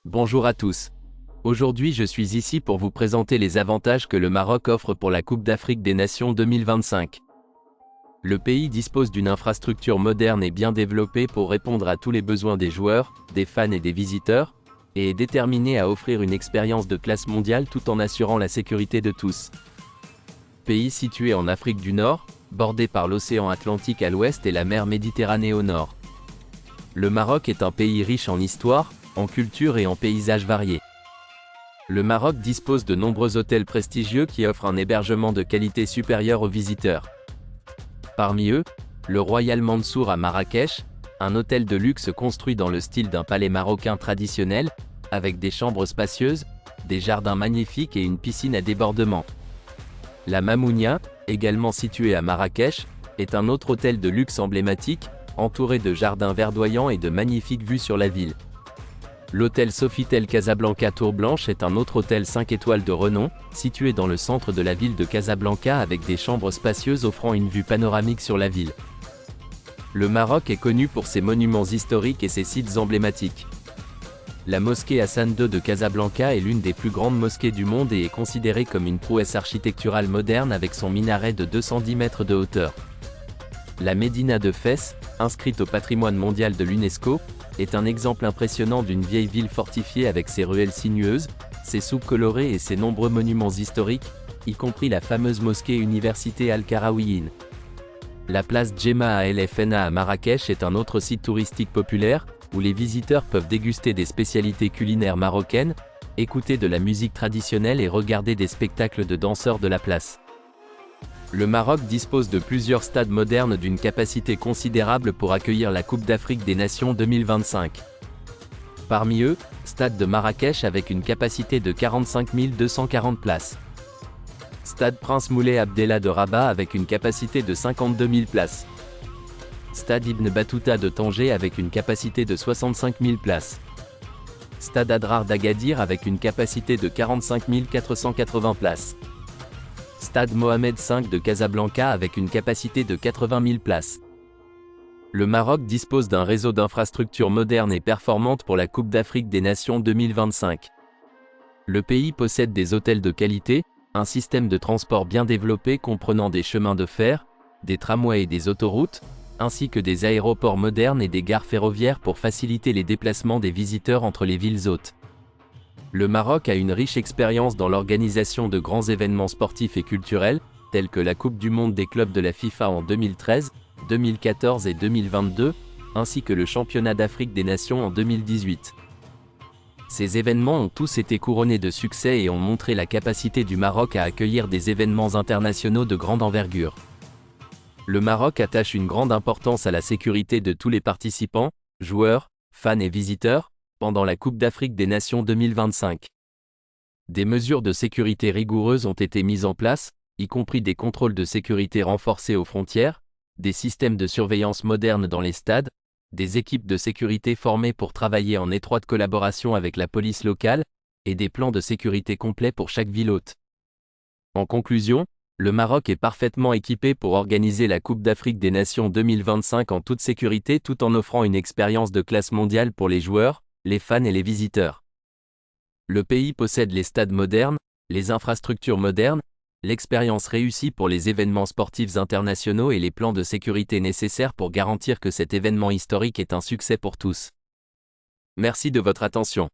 Bonjour à tous. Aujourd'hui je suis ici pour vous présenter les avantages que le Maroc offre pour la Coupe d'Afrique des Nations 2025. Le pays dispose d'une infrastructure moderne et bien développée pour répondre à tous les besoins des joueurs, des fans et des visiteurs, et est déterminé à offrir une expérience de classe mondiale tout en assurant la sécurité de tous. Pays situé en Afrique du Nord, bordé par l'océan Atlantique à l'ouest et la mer Méditerranée au nord. Le Maroc est un pays riche en histoire, en culture et en paysages variés. Le Maroc dispose de nombreux hôtels prestigieux qui offrent un hébergement de qualité supérieure aux visiteurs. Parmi eux, le Royal Mansour à Marrakech, un hôtel de luxe construit dans le style d'un palais marocain traditionnel, avec des chambres spacieuses, des jardins magnifiques et une piscine à débordement. La Mamounia, également située à Marrakech, est un autre hôtel de luxe emblématique, entouré de jardins verdoyants et de magnifiques vues sur la ville. L'hôtel Sofitel Casablanca Tour Blanche est un autre hôtel 5 étoiles de renom, situé dans le centre de la ville de Casablanca avec des chambres spacieuses offrant une vue panoramique sur la ville. Le Maroc est connu pour ses monuments historiques et ses sites emblématiques. La mosquée Hassan II de Casablanca est l'une des plus grandes mosquées du monde et est considérée comme une prouesse architecturale moderne avec son minaret de 210 mètres de hauteur. La Médina de Fès, inscrite au patrimoine mondial de l'UNESCO, est un exemple impressionnant d'une vieille ville fortifiée avec ses ruelles sinueuses, ses souks colorés et ses nombreux monuments historiques, y compris la fameuse mosquée Université Al-Qarawiyyin. La place Djemma à El Fna à Marrakech est un autre site touristique populaire, où les visiteurs peuvent déguster des spécialités culinaires marocaines, écouter de la musique traditionnelle et regarder des spectacles de danseurs de la place. Le Maroc dispose de plusieurs stades modernes d'une capacité considérable pour accueillir la Coupe d'Afrique des Nations 2025. Parmi eux, Stade de Marrakech avec une capacité de 45 240 places. Stade Prince Moulay Abdellah de Rabat avec une capacité de 52 000 places. Stade Ibn Battuta de Tanger avec une capacité de 65 000 places. Stade Adrar d'Agadir avec une capacité de 45 480 places. Stade Mohamed V de Casablanca avec une capacité de 80 000 places. Le Maroc dispose d'un réseau d'infrastructures modernes et performantes pour la Coupe d'Afrique des Nations 2025. Le pays possède des hôtels de qualité, un système de transport bien développé comprenant des chemins de fer, des tramways et des autoroutes, ainsi que des aéroports modernes et des gares ferroviaires pour faciliter les déplacements des visiteurs entre les villes hôtes. Le Maroc a une riche expérience dans l'organisation de grands événements sportifs et culturels, tels que la Coupe du Monde des clubs de la FIFA en 2013, 2014 et 2022, ainsi que le Championnat d'Afrique des Nations en 2018. Ces événements ont tous été couronnés de succès et ont montré la capacité du Maroc à accueillir des événements internationaux de grande envergure. Le Maroc attache une grande importance à la sécurité de tous les participants, joueurs, fans et visiteurs, pendant la Coupe d'Afrique des Nations 2025. Des mesures de sécurité rigoureuses ont été mises en place, y compris des contrôles de sécurité renforcés aux frontières, des systèmes de surveillance modernes dans les stades, des équipes de sécurité formées pour travailler en étroite collaboration avec la police locale, et des plans de sécurité complets pour chaque ville hôte. En conclusion, le Maroc est parfaitement équipé pour organiser la Coupe d'Afrique des Nations 2025 en toute sécurité tout en offrant une expérience de classe mondiale pour les joueurs, les fans et les visiteurs. Le pays possède les stades modernes, les infrastructures modernes, l'expérience réussie pour les événements sportifs internationaux et les plans de sécurité nécessaires pour garantir que cet événement historique est un succès pour tous. Merci de votre attention.